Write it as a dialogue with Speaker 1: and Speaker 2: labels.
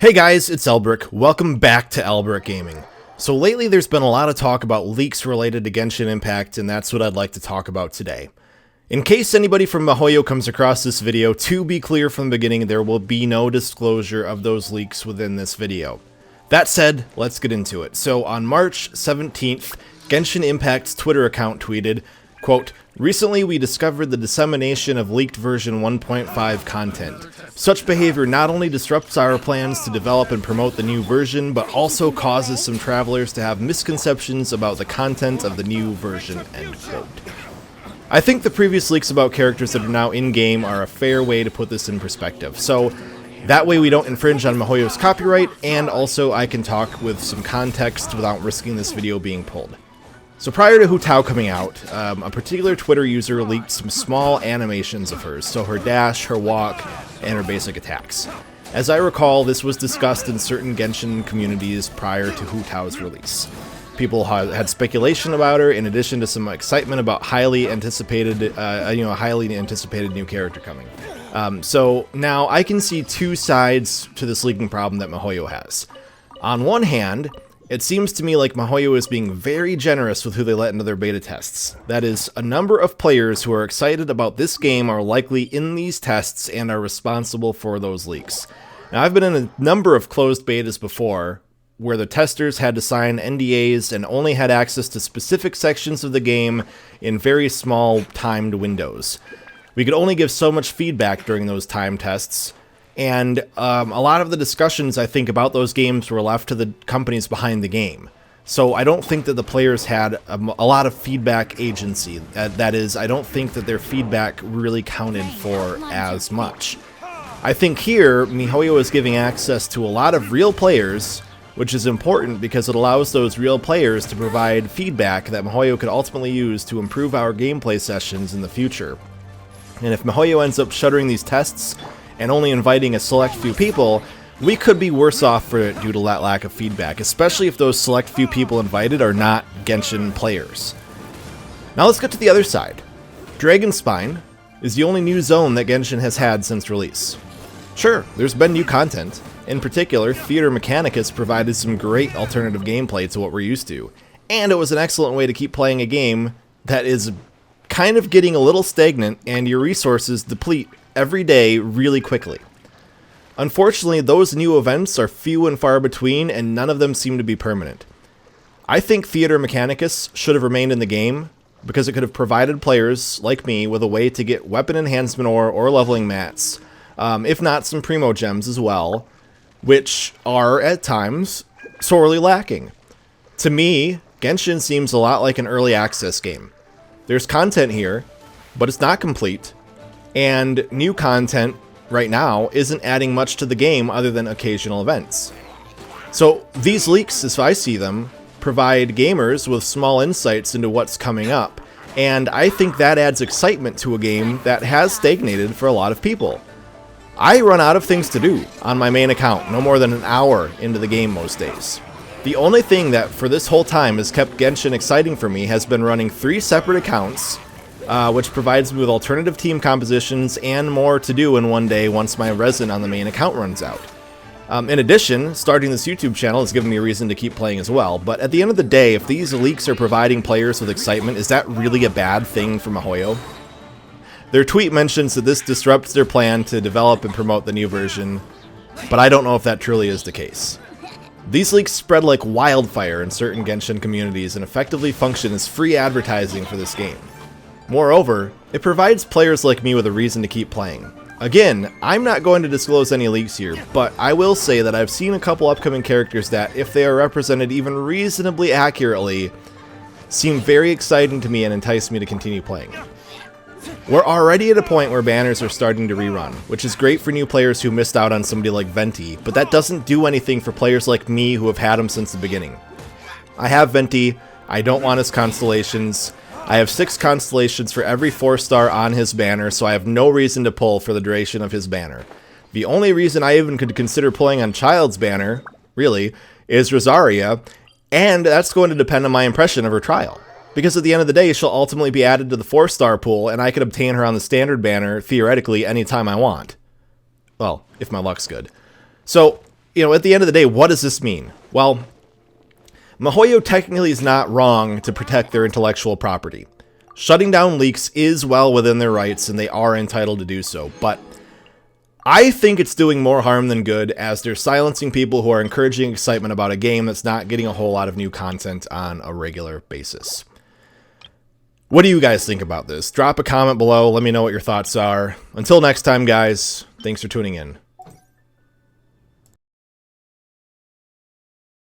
Speaker 1: Hey guys, it's Elbrick. Welcome back to Elbrick Gaming. So lately there's been a lot of talk about leaks related to Genshin Impact, and that's what I'd like to talk about today. In case anybody from MiHoYo comes across this video, to be clear from the beginning, there will be no disclosure of those leaks within this video. That said, let's get into it. So on March 17th, Genshin Impact's Twitter account tweeted, quote, "Recently we discovered the dissemination of leaked version 1.5 content. Such behavior not only disrupts our plans to develop and promote the new version, but also causes some travelers to have misconceptions about the content of the new version," end quote. I think the previous leaks about characters that are now in-game are a fair way to put this in perspective. So that way we don't infringe on MiHoYo's copyright, and also I can talk with some context without risking this video being pulled. So prior to Hu Tao coming out, a particular Twitter user leaked some small animations of hers, so her dash, her walk, and her basic attacks. As I recall, this was discussed in certain Genshin communities prior to Hu Tao's release. People had speculation about her, in addition to some excitement about highly anticipated new character coming. So now I can see two sides to this leaking problem that MiHoYo has. On one hand, it seems to me like MiHoYo is being very generous with who they let into their beta tests. That is, a number of players who are excited about this game are likely in these tests and are responsible for those leaks. Now, I've been in a number of closed betas before, where the testers had to sign NDAs and only had access to specific sections of the game in very small timed windows. We could only give so much feedback during those time tests, and a lot of the discussions, I think, about those games were left to the companies behind the game. So I don't think that the players had a lot of feedback agency. That is, I don't think that their feedback really counted for as much. I think here, MiHoYo is giving access to a lot of real players, which is important because it allows those real players to provide feedback that MiHoYo could ultimately use to improve our gameplay sessions in the future. And if MiHoYo ends up shuttering these tests and only inviting a select few people, we could be worse off for it due to that lack of feedback, especially if those select few people invited are not Genshin players. Now let's get to the other side. Dragonspine is the only new zone that Genshin has had since release. Sure, there's been new content. In particular, Theater Mechanicus provided some great alternative gameplay to what we're used to, and it was an excellent way to keep playing a game that is kind of getting a little stagnant and your resources deplete every day really quickly. Unfortunately, those new events are few and far between, and none of them seem to be permanent. I think Theater Mechanicus should have remained in the game, because it could have provided players like me with a way to get weapon enhancement ore or leveling mats, if not some primo gems as well, which are, at times, sorely lacking. To me, Genshin seems a lot like an early access game. There's content here, but it's not complete, and new content right now isn't adding much to the game other than occasional events. So these leaks, as I see them, provide gamers with small insights into what's coming up, and I think that adds excitement to a game that has stagnated for a lot of people. I run out of things to do on my main account, no more than an hour into the game most days. The only thing that for this whole time has kept Genshin exciting for me has been running 3 separate accounts, which provides me with alternative team compositions and more to do in one day once my resin on the main account runs out. In addition, starting this YouTube channel has given me a reason to keep playing as well, but at the end of the day, if these leaks are providing players with excitement, is that really a bad thing for MiHoYo? Their tweet mentions that this disrupts their plan to develop and promote the new version, but I don't know if that truly is the case. These leaks spread like wildfire in certain Genshin communities and effectively function as free advertising for this game. Moreover, it provides players like me with a reason to keep playing. Again, I'm not going to disclose any leaks here, but I will say that I've seen a couple upcoming characters that, if they are represented even reasonably accurately, seem very exciting to me and entice me to continue playing. We're already at a point where banners are starting to rerun, which is great for new players who missed out on somebody like Venti, but that doesn't do anything for players like me who have had him since the beginning. I have Venti, I don't want his constellations. I have 6 constellations for every 4-star on his banner, so I have no reason to pull for the duration of his banner. The only reason I even could consider pulling on Child's banner, really, is Rosaria, and that's going to depend on my impression of her trial. Because at the end of the day, she'll ultimately be added to the 4-star pool, and I could obtain her on the standard banner, theoretically, anytime I want. Well, if my luck's good. So, at the end of the day, what does this mean? Well, MiHoYo technically is not wrong to protect their intellectual property. Shutting down leaks is well within their rights, and they are entitled to do so, but I think it's doing more harm than good, as they're silencing people who are encouraging excitement about a game that's not getting a whole lot of new content on a regular basis. What do you guys think about this? Drop a comment below, let me know what your thoughts are. Until next time, guys, thanks for tuning in.